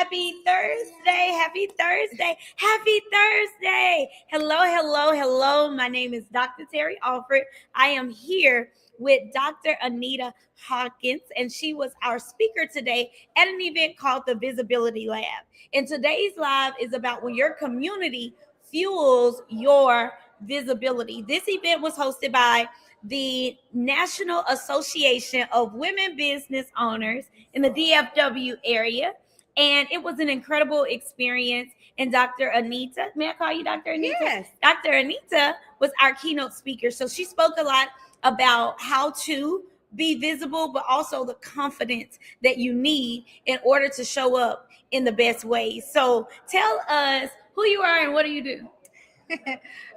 Happy Thursday. Happy Thursday. Happy Thursday. Hello. My name is Dr. Terry Alford. I am here with Dr. Anita Hawkins, and she was our speaker today at an event called the Visibility Lab. And today's live is about when your community fuels your visibility. This event was hosted by the National Association of Women Business Owners in the DFW area. And it was an incredible experience. And Dr. Anita, may I call you Dr. Anita? Yes. Dr. Anita was our keynote speaker. So she spoke a lot about how to be visible, but also the confidence that you need in order to show up in the best ways. So tell us who you are and what do you do?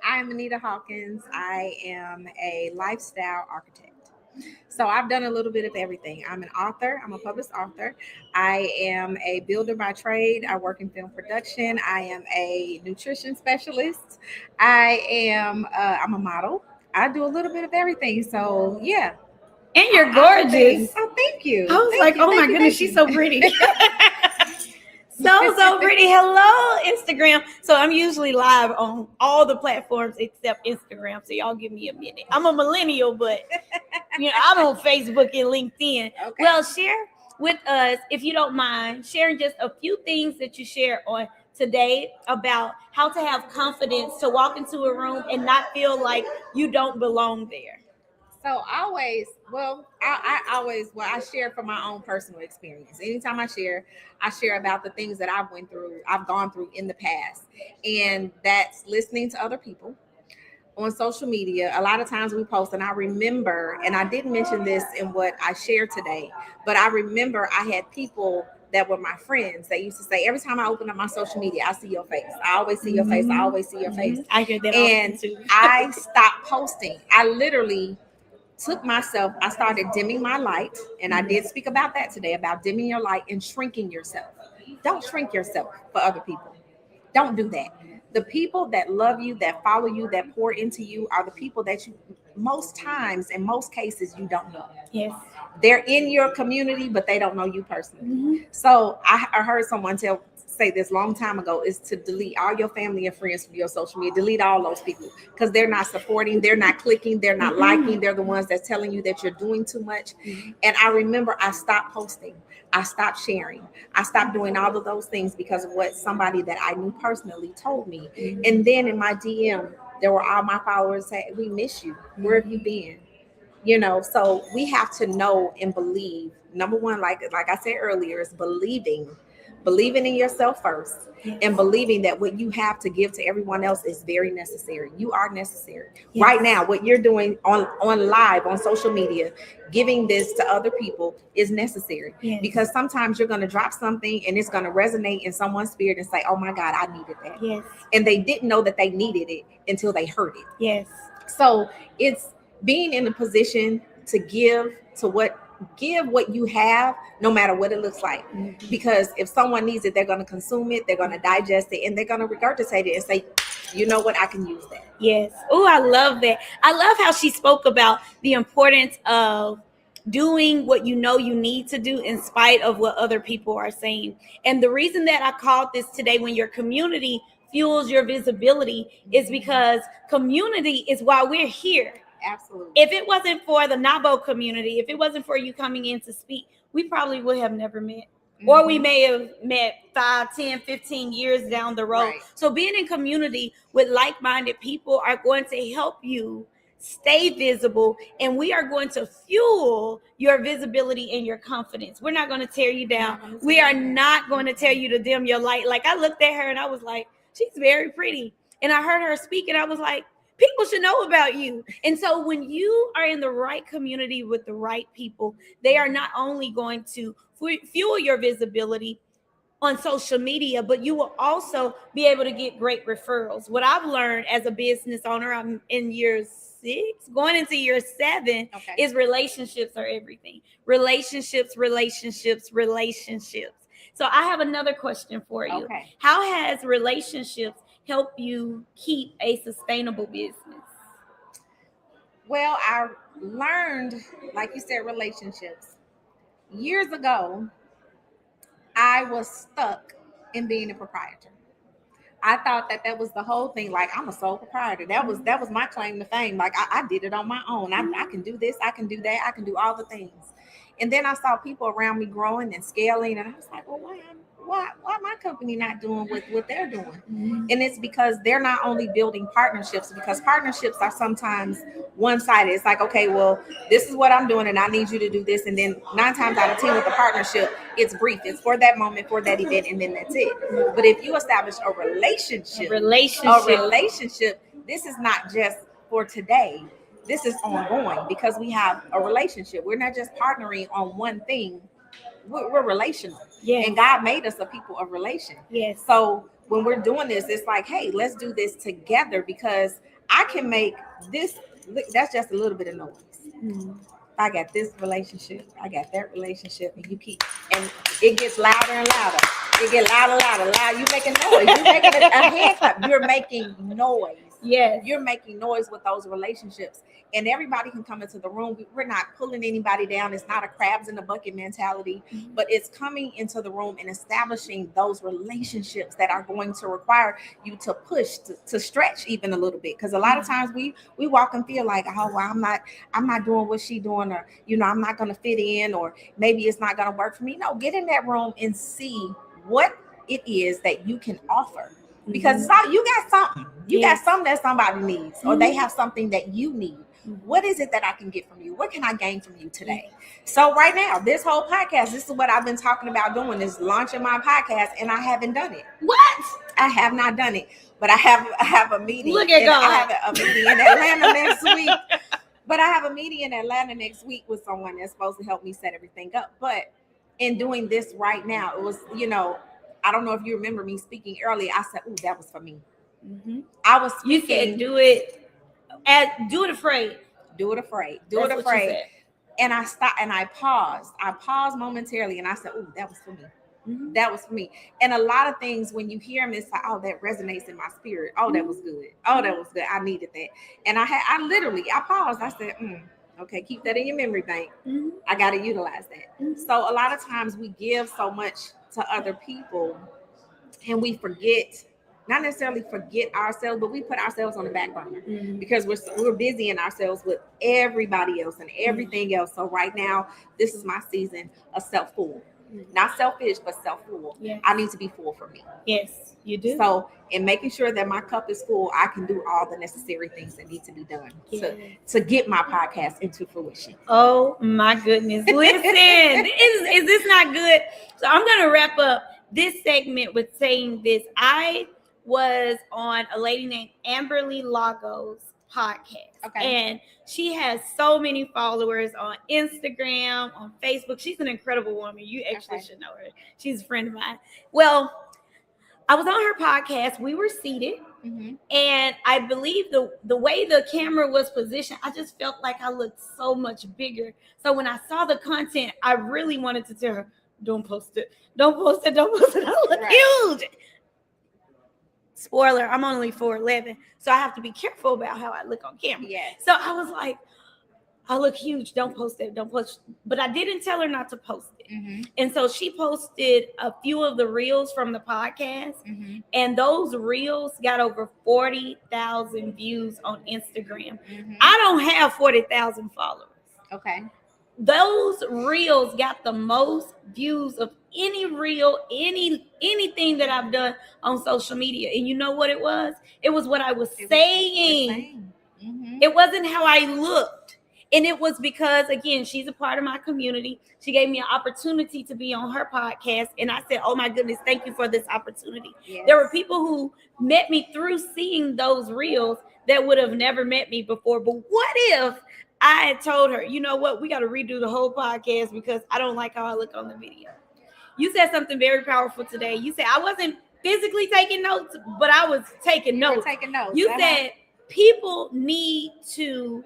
I'm Anita Hawkins. I am a lifestyle architect. So I've done a little bit of everything. I'm an author. I'm a published author. I am a builder by trade. I work in film production. I am a nutrition specialist. I'm a model. I do a little bit of everything. So yeah. And you're gorgeous. Oh, thank you. I was like, oh my goodness, she's so pretty. So pretty. Hello, Instagram. So I'm usually live on all the platforms except Instagram. So y'all give me a minute. I'm a millennial, but I'm on Facebook and LinkedIn. Okay. Well, share with us, if you don't mind, sharing just a few things that you share on today about how to have confidence to walk into a room and not feel like you don't belong there. So I share from my own personal experience. Anytime I share about the things that I've gone through in the past. And that's listening to other people on social media. A lot of times we post, and I remember, and I didn't mention this in what I shared today, but I remember I had people that were my friends that used to say, every time I open up my social media, I see your face. I always see your face. I always see your face. I hear that and too. I stopped posting. I literally I started dimming my light, and I did speak about that today, about dimming your light and shrinking yourself. Don't shrink yourself for other people. Don't do that. The people that love you, that follow you, that pour into you are the people that you, most times, in most cases, you don't know. Yes. They're in your community, but they don't know you personally. Mm-hmm. So I heard someone say this long time ago, is to delete all your family and friends from your social media. Delete all those people because they're not supporting, they're not clicking, they're not liking. They're the ones that's telling you that you're doing too much. And I remember I stopped posting. I stopped sharing. I stopped doing all of those things because of what somebody that I knew personally told me. And then in my DM, there were all my followers saying, "We miss you. Where have you been?" So we have to know and believe. Number one, like I said earlier, is believing in yourself first, and believing that what you have to give to everyone else is very necessary. You are necessary. Yes. Right now, what you're doing on live, on social media, giving this to other people is necessary. Yes. Because sometimes you're going to drop something and it's going to resonate in someone's spirit and say, oh my God, I needed that. Yes. And they didn't know that they needed it until they heard it. Yes. So it's being in a position to give what you have, no matter what it looks like. Mm-hmm. Because if someone needs it, they're going to consume it, they're going to digest it, and they're going to regurgitate it and say, you know what, I can use that. Yes. Oh, I love that. I love how she spoke about the importance of doing what you know you need to do in spite of what other people are saying. And the reason that I called this today, when your community fuels your visibility, is because community is why we're here. Absolutely. If it wasn't for the NAWBO community, if it wasn't for you coming in to speak, we probably would have never met. Mm-hmm. Or we may have met 5, 10, 15 years down the road. Right. So being in community with like-minded people are going to help you stay visible, and we are going to fuel your visibility and your confidence. We're not going to tear you down. We are not going to tell you to dim your light. Like, I looked at her and I was like, she's very pretty. And I heard her speak and I was like, people should know about you. And so when you are in the right community with the right people, they are not only going to fuel your visibility on social media, but you will also be able to get great referrals. What I've learned as a business owner, I'm in year 6, going into year 7, is relationships are everything. Relationships. So I have another question for you. Okay. How has relationships help you keep a sustainable business? Well, I learned, like you said, relationships. Years ago, I was stuck in being a proprietor. I thought that was the whole thing. Like, I'm a sole proprietor. That was my claim to fame. Like, I did it on my own. I can do this. I can do that. I can do all the things. And then I saw people around me growing and scaling, and I was like, well, why my company not doing what they're doing? Mm-hmm. And it's because they're not only building partnerships, because partnerships are sometimes one-sided. It's like, okay, well, this is what I'm doing, and I need you to do this. And then 9 times out of 10 with a partnership, it's brief. It's for that moment, for that event, and then that's it. But if you establish a relationship, this is not just for today. This is ongoing, because we have a relationship. We're not just partnering on one thing. We're relational. Yes. And God made us a people of relation. Yes. So when we're doing this, it's like, hey, let's do this together, because I can make this. That's just a little bit of noise. Mm-hmm. I got this relationship. I got that relationship. And and it gets louder and louder. It gets louder, louder. You're making noise. You're making a hand clap. You're making noise. Yes. You're making noise with those relationships. And everybody can come into the room. We're not pulling anybody down. It's not a crabs in the bucket mentality, but it's coming into the room and establishing those relationships that are going to require you to push, to stretch even a little bit. Because a lot of times we walk and feel like, oh, well, I'm not doing what she's doing, or, I'm not going to fit in, or maybe it's not going to work for me. No, get in that room and see what it is that you can offer. Because you got something. You got something that somebody needs, or they have something that you need. What is it that I can get from you? What can I gain from you today? So right now, this whole podcast, this is what I've been talking about doing, is launching my podcast, and I haven't done it. What? I have not done it, but I have a meeting. Look at God. I have a meeting in Atlanta next week. But I have a meeting in Atlanta next week with someone that's supposed to help me set everything up. But in doing this right now, it was, I don't know if you remember me speaking earlier. I said, "Ooh, that was for me." Mm-hmm. I was speaking. You said, "Do it afraid." Do it afraid. Do it afraid. And I stopped and I paused. I paused momentarily, and I said, "Ooh, that was for me." Mm-hmm. That was for me. And a lot of things, when you hear them, it's like, "Oh, that resonates in my spirit. Oh, that was good. Oh, that was good. I needed that." And I paused. I said, "Okay, keep that in your memory bank. Mm-hmm. I got to utilize that." Mm-hmm. So a lot of times we give so much to other people, and we not necessarily forget ourselves, but we put ourselves on the back burner, because we're busy in ourselves with everybody else and everything else. So right now, this is my season of self-full. Not selfish, but self-full. Yes. I need to be full for me. Yes, you do. So in making sure that my cup is full, I can do all the necessary things that need to be done to get my podcast into fruition. Oh my goodness. Listen, is this not good? So I'm going to wrap up this segment with saying this. I was on a lady named Amberly Lagos podcast. Okay. And she has so many followers on Instagram, on Facebook. She's an incredible woman. You actually should know her. She's a friend of mine. Well, I was on her podcast. We were seated. Mm-hmm. And I believe the way the camera was positioned, I just felt like I looked so much bigger. So when I saw the content, I really wanted to tell her, don't post it. Don't post it. Don't post it. I look huge. Spoiler, I'm only 4'11", so I have to be careful about how I look on camera. Yes. So I was like, I look huge. Don't post it. Don't post. But I didn't tell her not to post it. Mm-hmm. And so she posted a few of the reels from the podcast. Mm-hmm. And those reels got over 40,000 views on Instagram. Mm-hmm. I don't have 40,000 followers. Okay. Those reels got the most views of any reel, anything that I've done on social media. And you know what it was? It was what I was saying. Mm-hmm. It wasn't how I looked. And it was because, again, she's a part of my community. She gave me an opportunity to be on her podcast. And I said, oh my goodness, thank you for this opportunity. Yes. There were people who met me through seeing those reels that would have never met me before. But what if I had told her, you know what, we got to redo the whole podcast because I don't like how I look on the video. You said something very powerful today. You said I wasn't physically taking notes, but I was taking notes. You said people need to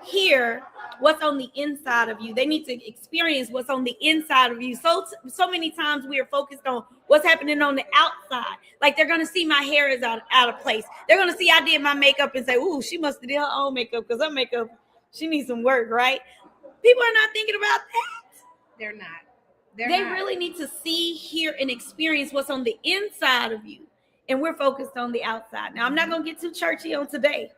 hear what's on the inside of you. They need to experience what's on the inside of you. So many times we are focused on what's happening on the outside. Like they're going to see my hair is out of place. They're going to see I did my makeup and say, ooh, she must have did her own makeup because her makeup, she needs some work, right? People are not thinking about that. They're not. They really need to see, hear, and experience what's on the inside of you. And we're focused on the outside. Now, I'm not going to get too churchy on today,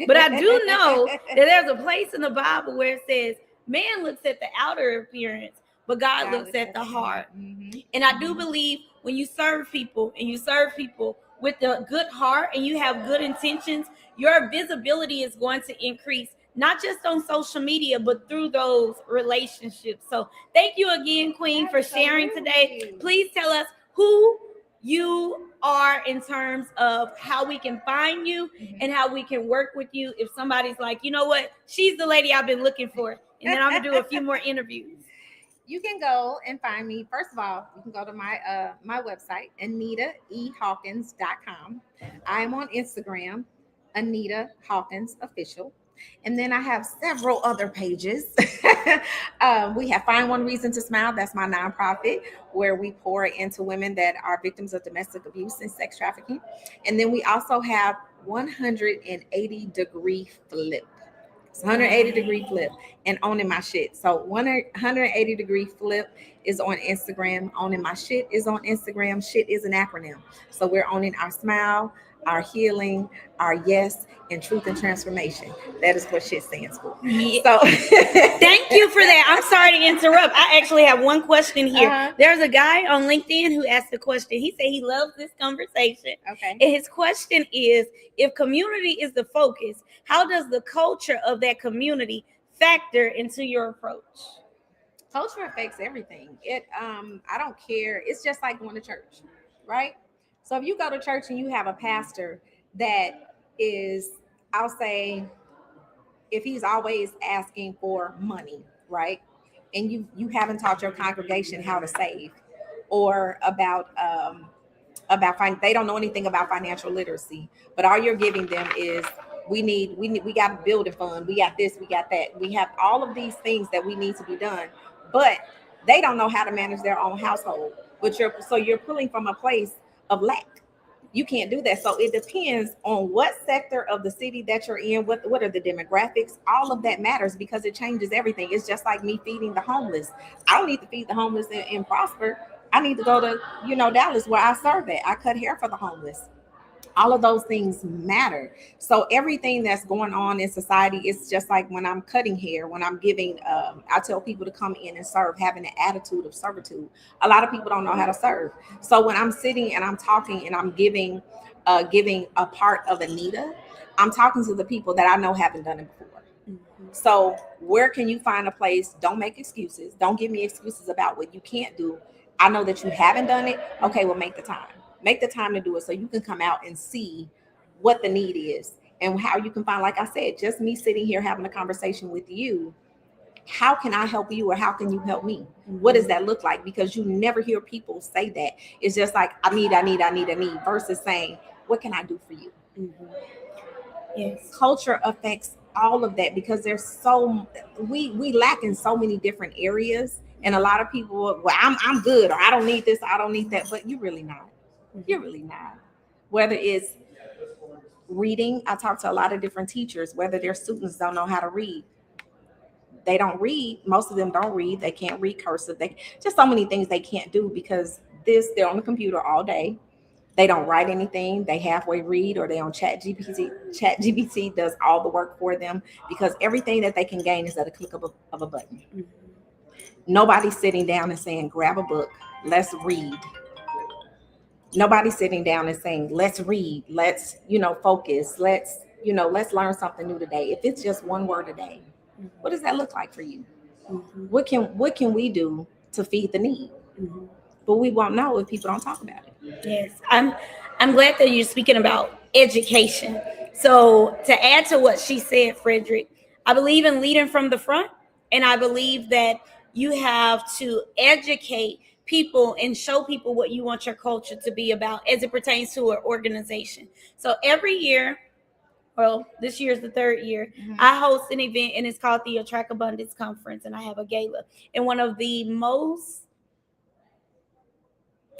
but I do know that there's a place in the Bible where it says, man looks at the outer appearance, but God looks at the heart. And I do believe when you serve people and you serve people with a good heart and you have good intentions, your visibility is going to increase, not just on social media, but through those relationships. So thank you again, Queen, for sharing today. Please tell us who you are in terms of how we can find you and how we can work with you. If somebody's like, you know what, she's the lady I've been looking for. And then I'm going to do a few more interviews. You can go and find me. First of all, you can go to my my website, AnitaEHawkins.com. I'm on Instagram, Anita Hawkins Official. And then I have several other pages. We have Find One Reason to Smile. That's my nonprofit where we pour into women that are victims of domestic abuse and sex trafficking. And then we also have 180 Degree Flip. It's 180 Degree Flip and Owning My Shit. So 180 Degree Flip is on Instagram. Owning My Shit is on Instagram. Shit is an acronym. So we're owning our smile, our healing, our yes, and truth and transformation. That is what shit stands for. Yeah. So thank you for that. I'm sorry to interrupt. I actually have one question here. There's a guy on LinkedIn who asked a question. He said he loves this conversation. Okay. And his question is, if community is the focus, how does the culture of that community factor into your approach? Culture affects everything. I don't care. It's just like going to church, right? So if you go to church and you have a pastor that is, I'll say, if he's always asking for money, right? And you haven't taught your congregation how to save, or about they don't know anything about financial literacy, but all you're giving them is we got a building fund, we got this, we got that, we have all of these things that we need to be done, but they don't know how to manage their own household. But you're pulling from a place of lack. You can't do that. So it depends on what sector of the city that you're in, what are the demographics. All of that matters because it changes everything. It's just like me feeding the homeless. I don't need to feed the homeless in Prosper. I need to go to, Dallas, where I serve at. I cut hair for the homeless. All of those things matter. So everything that's going on in society, it's just like when I'm cutting hair, when I'm giving, I tell people to come in and serve, having an attitude of servitude. A lot of people don't know how to serve. So when I'm sitting and I'm talking and I'm giving a part of Anita, I'm talking to the people that I know haven't done it before. Mm-hmm. So where can you find a place? Don't make excuses. Don't give me excuses about what you can't do. I know that you haven't done it. Okay, well, make the time. Make the time to do it so you can come out and see what the need is and how you can find, like I said, just me sitting here having a conversation with you. How can I help you, or how can you help me? Mm-hmm. What does that look like? Because you never hear people say that. It's just like, I need versus saying, what can I do for you? Mm-hmm. Yes. Culture affects all of that because there's we lack in so many different areas. And a lot of people, well, I'm good, or I don't need this, I don't need that, but you're really not. You're really not. Whether it's reading, I talk to a lot of different teachers, whether their students don't know how to read. They don't read. Most of them don't read. They can't read cursive. Just so many things they can't do because they're on the computer all day. They don't write anything. They halfway read, or they on ChatGPT. ChatGPT does all the work for them because everything that they can gain is at a click of a button. Mm-hmm. Nobody's sitting down and saying, grab a book, let's read. Nobody's sitting down and saying, let's read, let's, focus, let's learn something new today. If it's just one word a day, what does that look like for you? Mm-hmm. What can we do to feed the need? Mm-hmm. But we won't know if people don't talk about it. Yes, I'm glad that you're speaking about education. So to add to what she said, Frederick, I believe in leading from the front, and I believe that you have to educate people and show people what you want your culture to be about as it pertains to an organization. So every year, well, this year is the third year, mm-hmm. I host an event, and it's called the Attract Abundance Conference, and I have a gala. And one of the most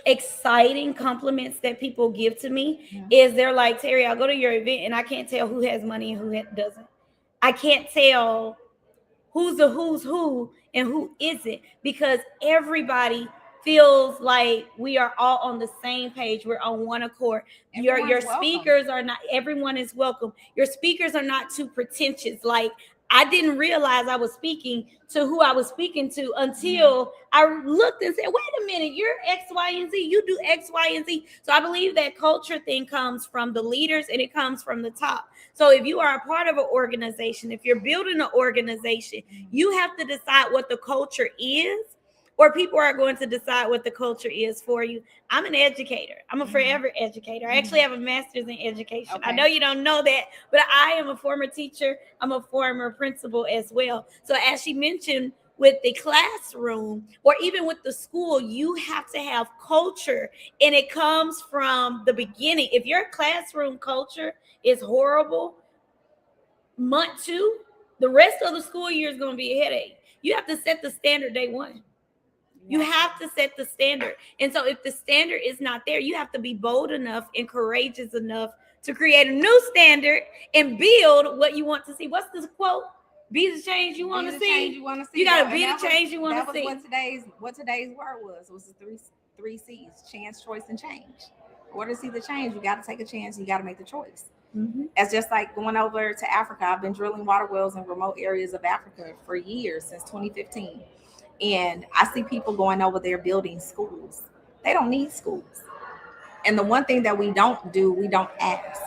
exciting compliments that people give to me is they're like, Terry, I'll go to your event and I can't tell who has money and who doesn't. I can't tell who's who and who isn't, because everybody feels like we are all on the same page. We're on one accord. Your speakers are not, everyone is welcome. Your speakers are not too pretentious. Like, I didn't realize I was speaking to who I was speaking to until I looked and said, wait a minute, you're X, Y, and Z. You do X, Y, and Z. So I believe that culture thing comes from the leaders and it comes from the top. So if you are a part of an organization, if you're building an organization, you have to decide what the culture is, or people are going to decide what the culture is for you. I'm an educator. I'm a forever educator. I actually have a master's in education. Okay. I know you don't know that, but I am a former teacher. I'm a former principal as well. So as she mentioned, with the classroom or even with the school, you have to have culture, and it comes from the beginning. If your classroom culture is horrible, month 2, the rest of the school year is going to be a headache. You have to set the standard day one. You have to set the standard. And so if the standard is not there, you have to be bold enough and courageous enough to create a new standard and build what you want to see. What's this quote? Be the change you want to see. You got to be the change you want to see. What today's word was the three C's: chance, choice, and change. In order to see the change, you got to take a chance. You got to make the choice. Mm-hmm. It's just like going over to Africa. I've been drilling water wells in remote areas of Africa for years, since 2015. And I see people going over there building schools. They don't need schools. And the one thing that we don't do, we don't ask,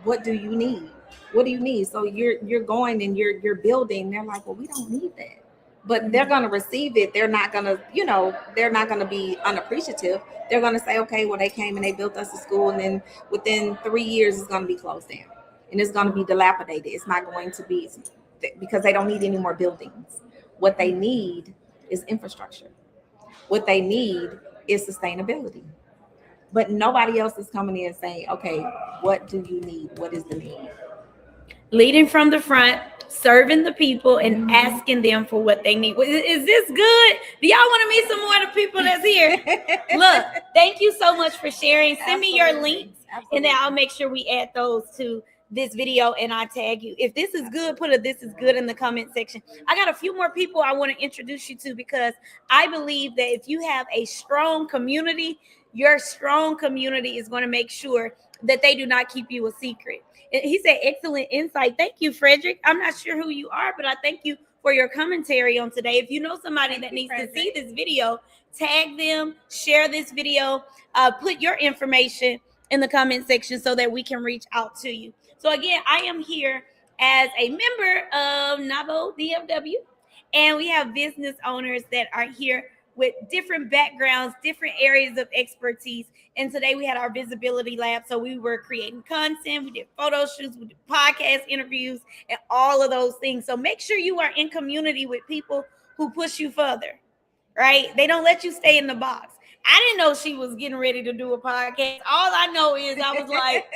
what do you need? What do you need? So you're going and you're building. They're like, well, we don't need that. But they're going to receive it. They're not going to, they're not going to be unappreciative. They're going to say, okay, well, they came and they built us a school, and then within 3 years, it's going to be closed down. And it's going to be dilapidated. It's not going to be, because they don't need any more buildings. What they need is infrastructure. What they need is sustainability. But nobody else is coming in saying, okay, what do you need? What is the need? Leading from the front, serving the people, and asking them for what they need. Is this good? Do y'all want to meet some more of the people that's here? Look, thank you so much for sharing. Send me your links, and then I'll make sure we add those to this video and I tag you. If this is good, put a "this is good" in the comment section. I got a few more people I want to introduce you to, because I believe that if you have a strong community, your strong community is going to make sure that they do not keep you a secret. He said, excellent insight. Thank you, Frederick. I'm not sure who you are, but I thank you for your commentary on today. If you know somebody that needs to see this video, tag them, share this video, put your information in the comment section so that we can reach out to you. So again, I am here as a member of NAWBODFW, and we have business owners that are here with different backgrounds, different areas of expertise. And today we had our visibility lab. So we were creating content, we did photo shoots, we did podcast interviews, and all of those things. So make sure you are in community with people who push you further, right? They don't let you stay in the box. I didn't know she was getting ready to do a podcast. All I know is I was like,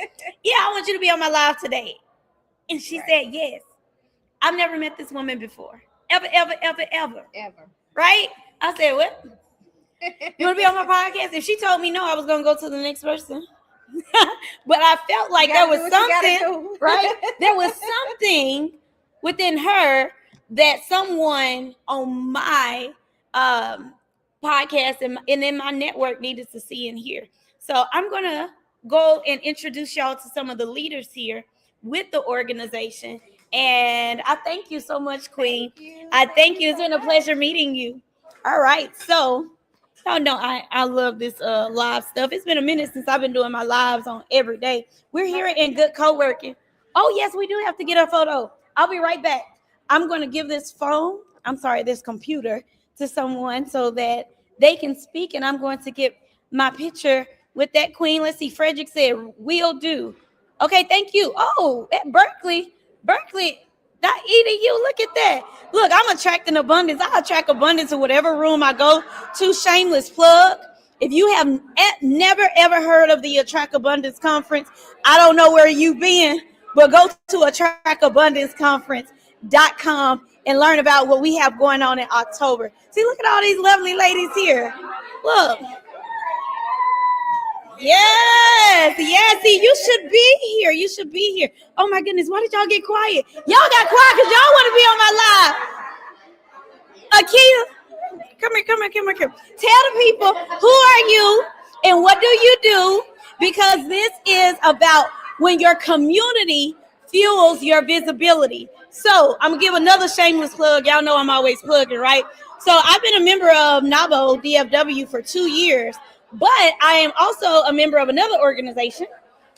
yeah, I want you to be on my live today. And she said, yes. I've never met this woman before. Ever. Right? I said, what? You want to be on my podcast? If she told me no, I was going to go to the next person. But I felt like there was something, right? There was something within her that someone on my podcast and in my network needed to see and hear. So I'm going to go and introduce y'all to some of the leaders here with the organization. And I thank you so much, Queen. I thank you. It's been a pleasure meeting you. All right. So, y'all know I love this live stuff. It's been a minute since I've been doing my lives on every day. We're here in Good Co-working. Oh, yes, we do have to get a photo. I'll be right back. I'm going to give this computer to someone so that they can speak, and I'm going to get my picture with that queen. Let's see. Frederick said, will do. Okay, thank you. Oh, at Berkeley, that EDU, look at that. Look, I'm attracting abundance. I attract abundance to whatever room I go to. Shameless plug. If you have never, ever heard of the Attract Abundance Conference, I don't know where you've been, but go to attractabundanceconference.com and learn about what we have going on in October. See, look at all these lovely ladies here. Look. Yes. See, you should be here. Oh my goodness, why did y'all get quiet? Y'all got quiet because y'all want to be on my live. Akia, come here. Tell the people, who are you and what do you do? Because this is about when your community fuels your visibility. So I'm gonna give another shameless plug. Y'all know I'm always plugging, right? So I've been a member of NAWBODFW for 2 years, but I am also a member of another organization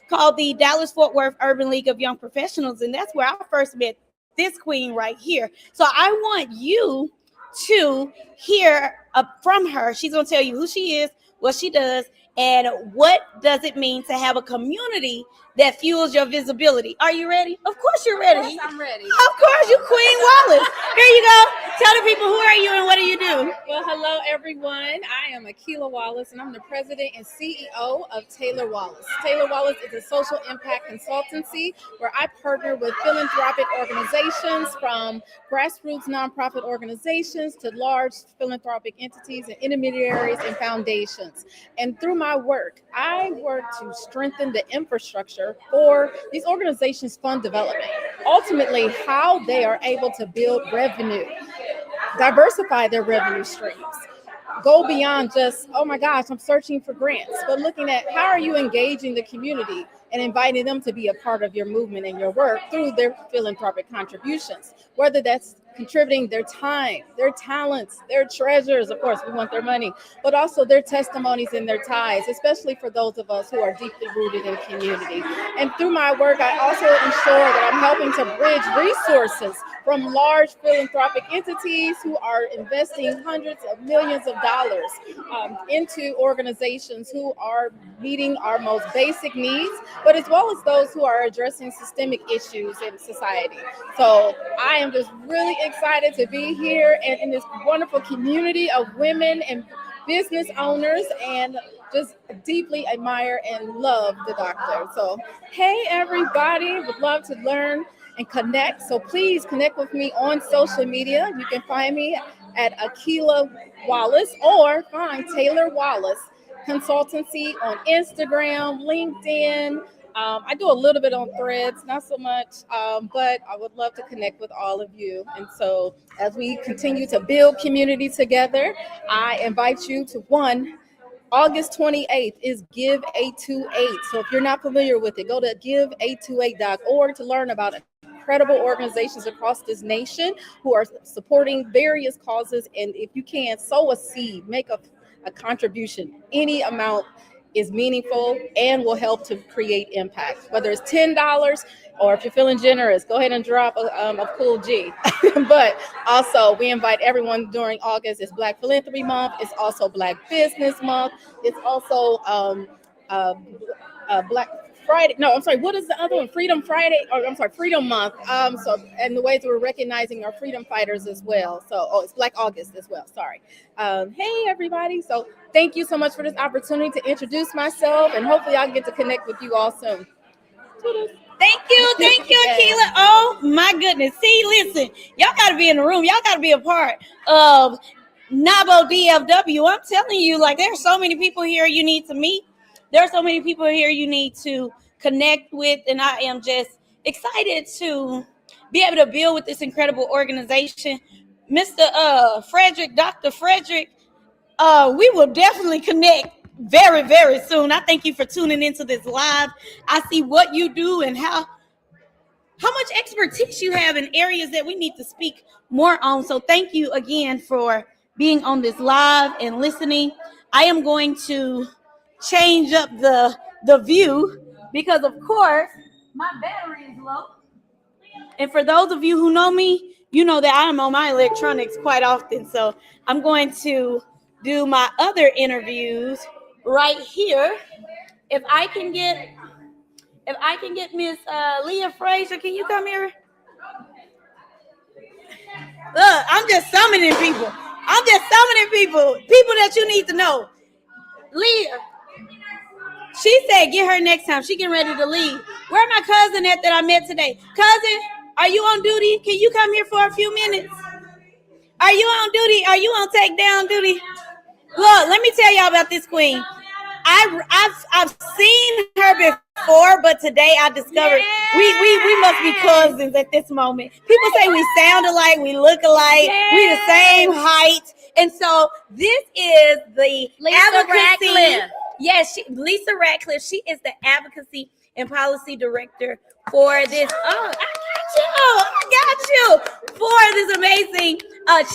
called the Dallas Fort Worth Urban League of Young Professionals, and that's where I first met this queen right here. So I want you to hear from her. She's going to tell you who she is, what she does, and what does it mean to have a community that fuels your visibility. Are you ready? Of course you're ready. Yes, I'm ready. Of course, you Queen Wallace. Here you go. Tell the people, who are you and what do you do? Well, hello, everyone. I am Akilah Wallace, and I'm the president and CEO of Taylor Wallace. Taylor Wallace is a social impact consultancy where I partner with philanthropic organizations, from grassroots nonprofit organizations to large philanthropic entities and intermediaries and foundations. And through my work, I work to strengthen the infrastructure for these organizations' fund development. Ultimately, how they are able to build revenue, diversify their revenue streams, go beyond just, oh my gosh, I'm searching for grants, but looking at how are you engaging the community and inviting them to be a part of your movement and your work through their philanthropic contributions, whether that's contributing their time, their talents, their treasures. Of course, we want their money, but also their testimonies and their ties, especially for those of us who are deeply rooted in community. And through my work, I also ensure that I'm helping to bridge resources from large philanthropic entities who are investing hundreds of millions of dollars into organizations who are meeting our most basic needs, but as well as those who are addressing systemic issues in society. So I am just really excited to be here and in this wonderful community of women and business owners, and just deeply admire and love the doctor. So, hey everybody, would love to learn and connect. So please connect with me on social media. You can find me at Akilah Wallace or find Taylor Wallace Consultancy on Instagram, LinkedIn. I do a little bit on Threads, not so much, but I would love to connect with all of you. And so as we continue to build community together, I invite you to August 28th is Give 828. So if you're not familiar with it, go to give828.org to learn about incredible organizations across this nation who are supporting various causes. And if you can, sow a seed, make a contribution. Any amount is meaningful and will help to create impact, whether it's $10 or if you're feeling generous, go ahead and drop a cool G. But also we invite everyone during August. It's Black Philanthropy Month. It's also Black Business Month. It's also Black Friday. No, I'm sorry. What is the other one? Freedom Friday, or I'm sorry, Freedom Month. So, and the ways that we're recognizing our freedom fighters as well. So, it's Black August as well. Sorry. Hey, everybody. So, thank you so much for this opportunity to introduce myself, and hopefully I'll get to connect with you all soon. Thank you, Akilah. Oh my goodness. See, listen, y'all got to be in the room. Y'all got to be a part of NAWBODFW. I'm telling you, like, there's so many people here you need to meet. There are so many people here you need to connect with, and I am just excited to be able to build with this incredible organization. Mr. Frederick, Dr. Frederick, we will definitely connect very, very soon. I thank you for tuning into this live. I see what you do and how much expertise you have in areas that we need to speak more on. So thank you again for being on this live and listening. I am going to change up the view because, of course, my battery is low. And for those of you who know me, you know that I'm on my electronics quite often. So I'm going to do my other interviews right here. If I can get Miss Leah Frazier, can you come here? Look, I'm just summoning people. People that you need to know. Leah. She said, get her next time. She getting ready to leave. Where my cousin at that I met today? Cousin, are you on duty? Can you come here for a few minutes? Are you on duty? Are you on takedown duty? Look, let me tell y'all about this queen. I've seen her 4, but today I discovered we must be cousins at this moment. People say we sound alike, we look alike, we the same height. And so this is the Lisa advocacy. Ratcliffe. Yes, Lisa Ratcliffe. She is the advocacy and policy director for this. Oh, I got you for this amazing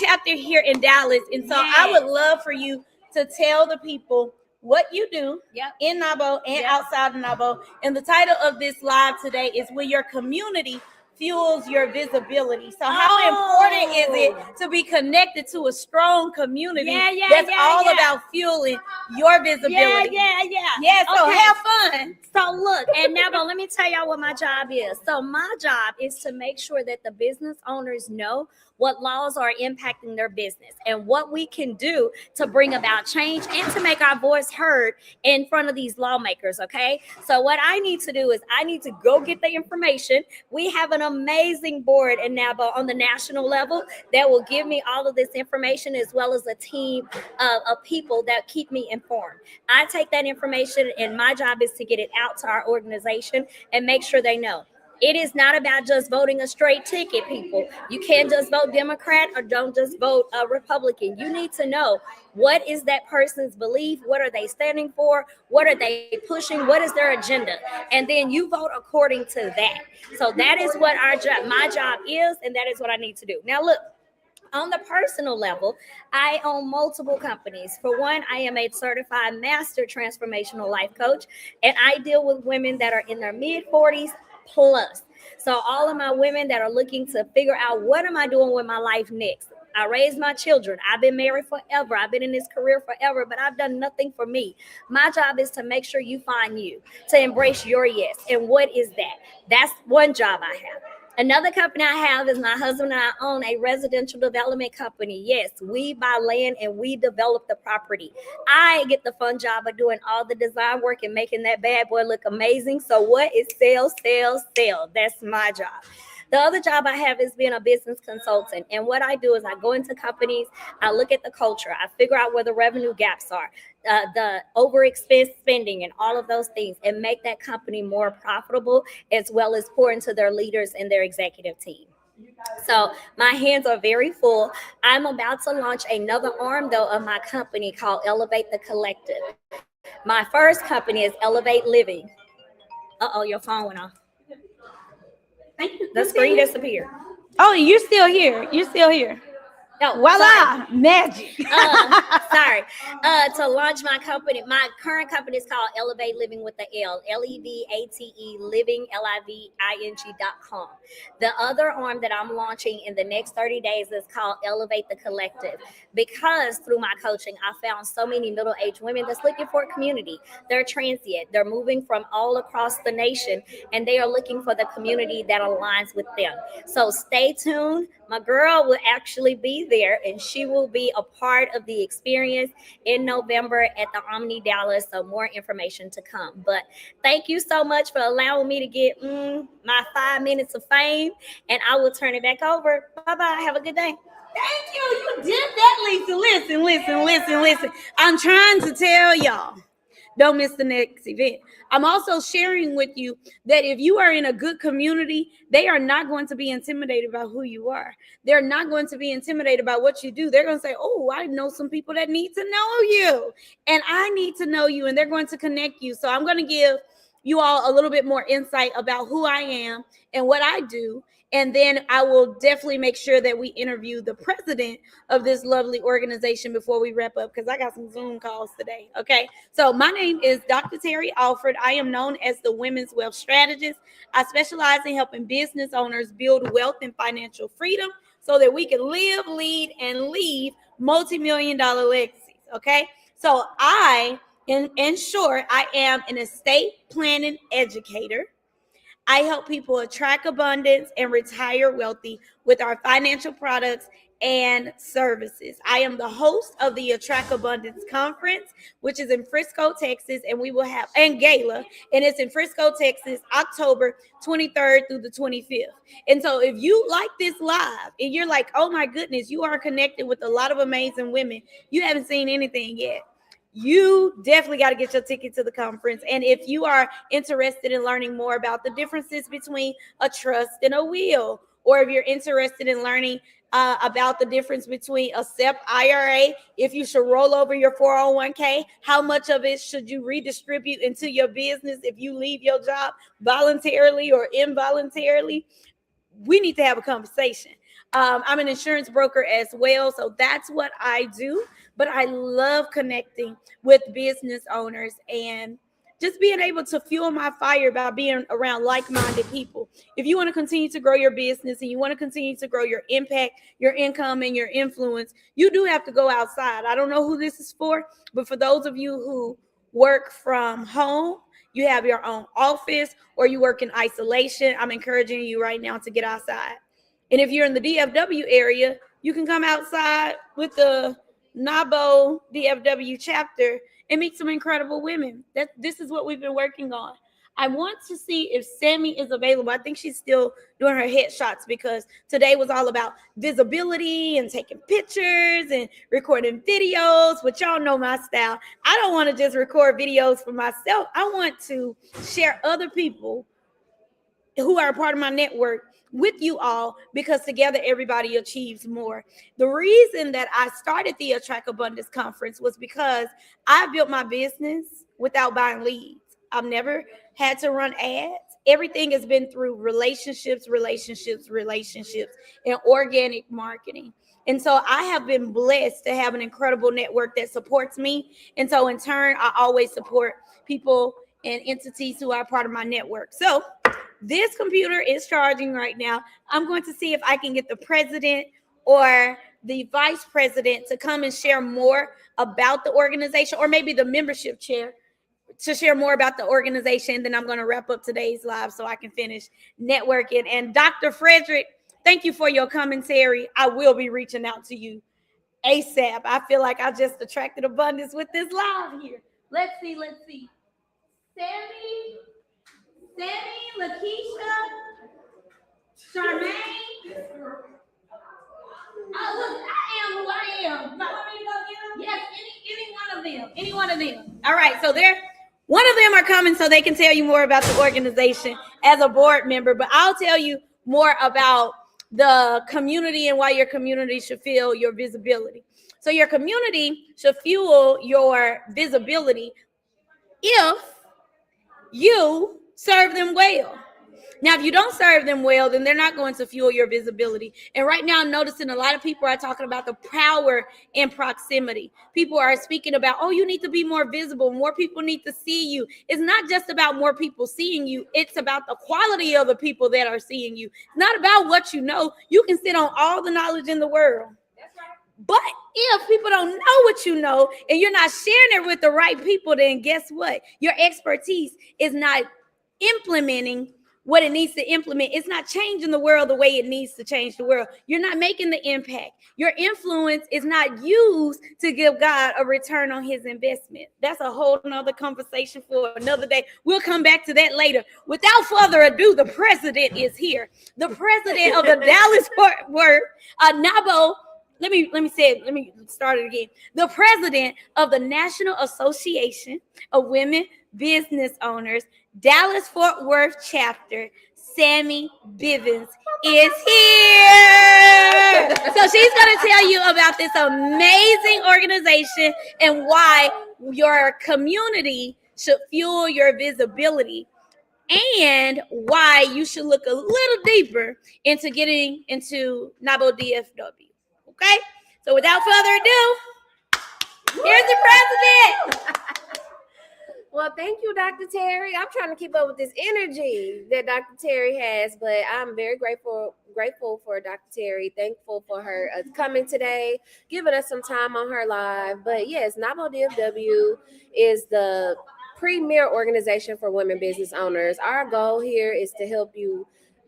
chapter here in Dallas. And so I would love for you to tell the people what you do in NAWBO and outside of NAWBO. And the title of this live today is When Your Community Fuels Your Visibility. So how important is it to be connected to a strong community that's all about fueling your visibility? Yeah, so have fun. So look, and NAWBO, let me tell y'all what my job is. So my job is to make sure that the business owners know what laws are impacting their business and what we can do to bring about change and to make our voice heard in front of these lawmakers, okay? So what I need to do is I need to go get the information. We have an amazing board in NAWBO on the national level that will give me all of this information, as well as a team of people that keep me informed. I take that information, and my job is to get it out to our organization and make sure they know. It is not about just voting a straight ticket, people. You can't just vote Democrat or don't just vote Republican. You need to know, what is that person's belief? What are they standing for? What are they pushing? What is their agenda? And then you vote according to that. So that is what my job is, and that is what I need to do. Now, look. On the personal level, I own multiple companies. For one, I am a certified master transformational life coach, and I deal with women that are in their mid-40s plus. So all of my women that are looking to figure out, what am I doing with my life next? I raised my children. I've been married forever. I've been in this career forever, but I've done nothing for me. My job is to make sure you find you, to embrace your yes. And what is that? That's one job I have. Another company I have is my husband and I own a residential development company. Yes, we buy land and we develop the property. I get the fun job of doing all the design work and making that bad boy look amazing. So what is sales? That's my job. The other job I have is being a business consultant. And what I do is I go into companies, I look at the culture, I figure out where the revenue gaps are, the overexpense spending and all of those things, and make that company more profitable, as well as pour into their leaders and their executive team. So my hands are very full. I'm about to launch another arm, though, of my company called Elevate the Collective. My first company is Elevate Living. Your phone went off. The screen disappeared. Oh, you're still here. No, voila, magic. Sorry. To launch my company, my current company is called Elevate Living with the L, LEVATE Living, LIVING.com. The other arm that I'm launching in the next 30 days is called Elevate the Collective, because through my coaching, I found so many middle-aged women that's looking for a community. They're transient. They're moving from all across the nation, and they are looking for the community that aligns with them. So stay tuned. My girl will actually be there, and she will be a part of the experience in November at the Omni Dallas. So more information to come. But thank you so much for allowing me to get my 5 minutes of fame, and I will turn it back over. Bye-bye. Have a good day. Thank you. You did that, Lisa. Listen. I'm trying to tell y'all, don't miss the next event. I'm also sharing with you that if you are in a good community, they are not going to be intimidated by who you are. They're not going to be intimidated by what you do. They're going to say, oh, I know some people that need to know you, and I need to know you, and they're going to connect you. So I'm going to give you all a little bit more insight about who I am and what I do. And then I will definitely make sure that we interview the president of this lovely organization before we wrap up, because I got some Zoom calls today. Okay. So my name is Dr. Terry Alford. I am known as the Women's Wealth Strategist. I specialize in helping business owners build wealth and financial freedom so that we can live, lead, and leave multi-million-dollar legacies. Okay. So in short, I am an estate planning educator. I help people attract abundance and retire wealthy with our financial products and services. I am the host of the Attract Abundance Conference, which is in Frisco, Texas, and we will have, and gala, and it's in Frisco, Texas, October 23rd through the 25th. And so if you like this live and you're like, oh my goodness, you are connected with a lot of amazing women, you haven't seen anything yet. you definitely got to get your ticket to the conference. And if you are interested in learning more about the differences between a trust and a will, or if you're interested in learning about the difference between a SEP IRA, if you should roll over your 401k, how much of it should you redistribute into your business if you leave your job voluntarily or involuntarily, we need to have a conversation. I'm an insurance broker as well, so that's what I do. But I love connecting with business owners and just being able to fuel my fire by being around like-minded people. If you want to continue to grow your business and you want to continue to grow your impact, your income, and your influence, you do have to go outside. I don't know who this is for, but for those of you who work from home, you have your own office, or you work in isolation, I'm encouraging you right now to get outside. And if you're in the DFW area, you can come outside with the NAWBODFW chapter and meet some incredible women. This is what we've been working on. I want to see if Sammy is available. I think she's still doing her headshots because today was all about visibility and taking pictures and recording videos, which y'all know my style. I don't want to just record videos for myself. I want to share other people who are a part of my network with you all, because together everybody achieves more. The reason that I started the Attract Abundance Conference was because I built my business without buying leads. I've never had to run ads. Everything has been through relationships, and organic marketing. And so I have been blessed to have an incredible network that supports me. And so in turn, I always support people and entities who are part of my network. So this computer is charging right now. I'm going to see if I can get the president or the vice president to come and share more about the organization, or maybe the membership chair to share more about the organization. Then I'm going to wrap up today's live so I can finish networking. And Dr. Frederick, thank you for your commentary. I will be reaching out to you ASAP. I feel like I just attracted abundance with this live here. Let's see. Sammy, Lakeisha, Charmaine. Oh, look, I am who I am. You want me to go get them? Yes, any one of them. All right, so one of them are coming so they can tell you more about the organization as a board member, but I'll tell you more about the community and why your community should feel your visibility. So your community should fuel your visibility if you serve them well. Now, if you don't serve them well, then they're not going to fuel your visibility. And right now, I'm noticing a lot of people are talking about the power in proximity. People are speaking about, oh, you need to be more visible. More people need to see you. It's not just about more people seeing you. It's about the quality of the people that are seeing you. It's not about what you know. You can sit on all the knowledge in the world. But if people don't know what you know and you're not sharing it with the right people, then guess what? Your expertise is not implementing what it needs to implement. It's not changing the world the way it needs to change the world. You're not making the impact. Your influence is not used to give God a return on his investment. That's a whole nother conversation for another day. We'll come back to that later. Without further ado, the president is here. The president of the Dallas-Fort Worth NAWBO. Let me start it again. The president of the National Association of Women Business Owners, Dallas-Fort Worth chapter, Sammy Bivens, is here. So she's going to tell you about this amazing organization and why your community should fuel your visibility, and why you should look a little deeper into getting into NAWBODFW. Okay, so without further ado, here's the president. Well, thank you, Dr. Terry. I'm trying to keep up with this energy that Dr. Terry has, but I'm very grateful for Dr. Terry. Thankful for her coming today, giving us some time on her live. But yes, NAWBODFW is the premier organization for women business owners. Our goal here is to help you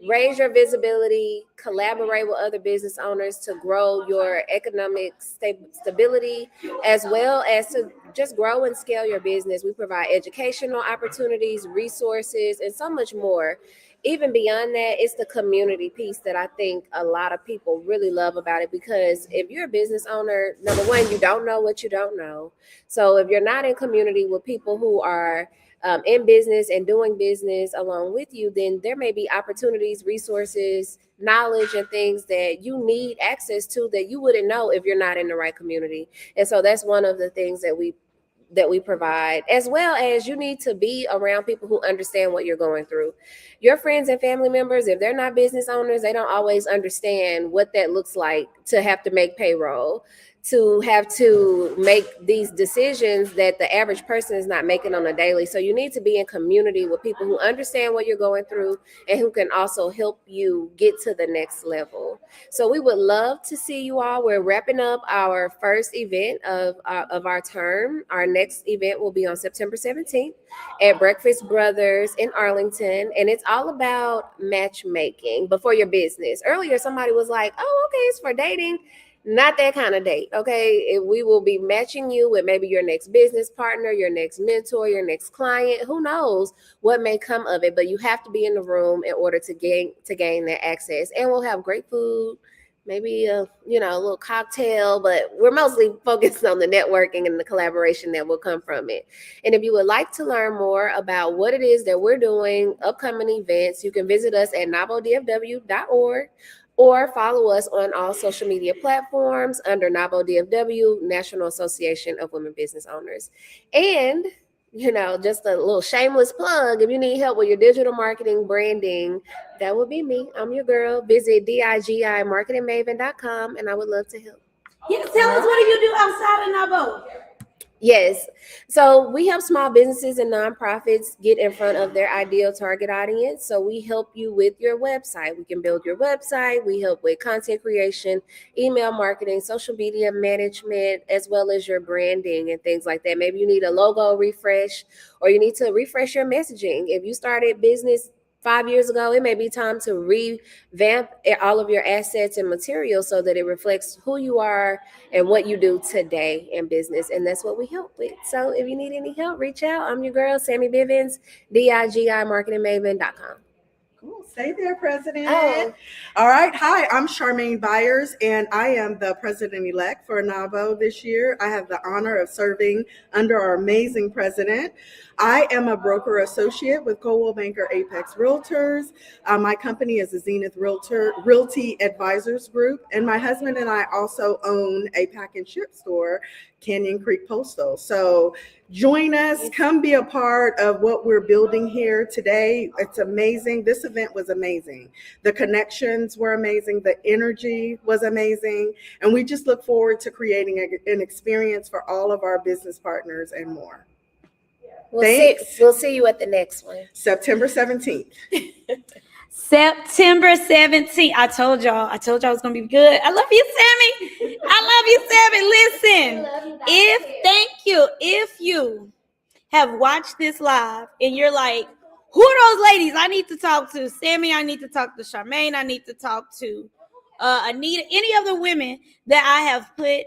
raise your visibility, collaborate with other business owners to grow your economic stability, as well as to just grow and scale your business. We provide educational opportunities, resources, and so much more. Even beyond that, it's the community piece that I think a lot of people really love about it, because if you're a business owner, number one, you don't know what you don't know. So if you're not in community with people who are in business and doing business along with you, then there may be opportunities, resources, knowledge, and things that you need access to that you wouldn't know if you're not in the right community. And so that's one of the things that we provide, as well as you need to be around people who understand what you're going through. Your friends and family members, if they're not business owners, they don't always understand what that looks like to have to make payroll, to have to make these decisions that the average person is not making on a daily. So you need to be in community with people who understand what you're going through and who can also help you get to the next level. So we would love to see you all. We're wrapping up our first event of our term. Our next event will be on September 17th at Breakfast Brothers in Arlington. And it's all about matchmaking before your business. Earlier, somebody was like, oh, okay, it's for dating. Not that kind of date, okay? We will be matching you with maybe your next business partner, your next mentor, your next client. Who knows what may come of it, but you have to be in the room in order to gain that access. And we'll have great food, maybe a little cocktail, but we're mostly focused on the networking and the collaboration that will come from it. And if you would like to learn more about what it is that we're doing, upcoming events, you can visit us at NAWBODFW.org. or follow us on all social media platforms under NAWBODFW, National Association of Women Business Owners. And, just a little shameless plug, if you need help with your digital marketing, branding, that would be me. I'm your girl. Visit digimarketingmaven.com, and I would love to help. Yes, tell us, what do you do outside of NAWBO? Yes. So we help small businesses and nonprofits get in front of their ideal target audience. So we help you with your website. We can build your website. We help with content creation, email marketing, social media management, as well as your branding and things like that. Maybe you need a logo refresh, or you need to refresh your messaging. If you started business 5 years ago, it may be time to revamp all of your assets and materials so that it reflects who you are and what you do today in business. And that's what we help with. So if you need any help, reach out. I'm your girl, Sammy Bivens, digimarketingmaven.com. Cool. Stay there, President. Oh. All right. Hi, I'm Charmaine Byers, and I am the president-elect for NAWBO this year. I have the honor of serving under our amazing president. I am a broker associate with Coldwell Banker Apex Realtors. My company is the Zenith Realty Advisors Group, and my husband and I also own a pack and ship store, Canyon Creek Postal. So join us, come be a part of what we're building here today. It's amazing. This event was amazing. The connections were amazing. The energy was amazing. And we just look forward to creating an experience for all of our business partners and more. We'll see you at the next one. September 17th. September 17th. I told y'all it was gonna be good. I love you, Sammy. Listen, if you have watched this live and you're like, who are those ladies I need to talk to? Sammy, I need to talk to Charmaine, I need to talk to Anita, any of the women that I have put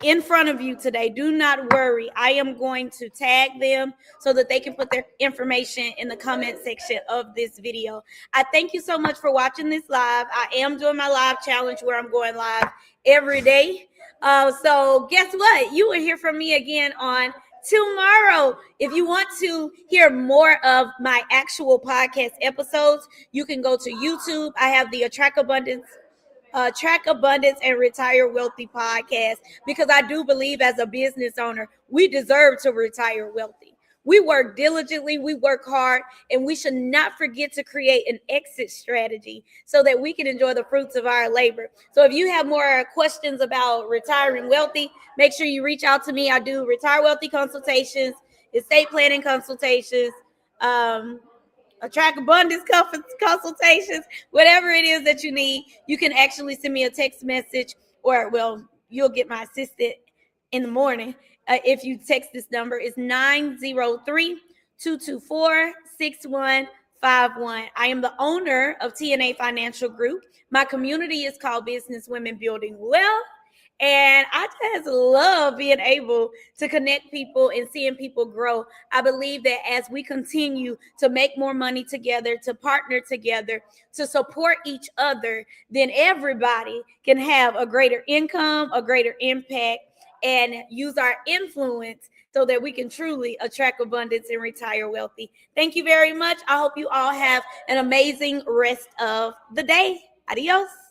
in front of you today, do not worry. I am going to tag them so that they can put their information in the comment section of this video. I thank you so much for watching this live. I am doing my live challenge where I'm going live every day. So guess what? You will hear from me again on tomorrow. If you want to hear more of my actual podcast episodes, you can go to YouTube. I have the Attract Abundance and Retire Wealthy podcast, because I do believe as a business owner, we deserve to retire wealthy. We work diligently, we work hard, and we should not forget to create an exit strategy so that we can enjoy the fruits of our labor. So if you have more questions about retiring wealthy, make sure you reach out to me. I do retire wealthy consultations, estate planning consultations, Attract Abundance consultations, whatever it is that you need. You can actually send me a text message, or you'll get my assistant in the morning. If you text this number, it's 903-224-61 51. I am the owner of TNA Financial Group. My community is called Business Women Building Wealth. And I just love being able to connect people and seeing people grow. I believe that as we continue to make more money together, to partner together, to support each other, then everybody can have a greater income, a greater impact, and use our influence so that we can truly attract abundance and retire wealthy. Thank you very much. I hope you all have an amazing rest of the day. Adios.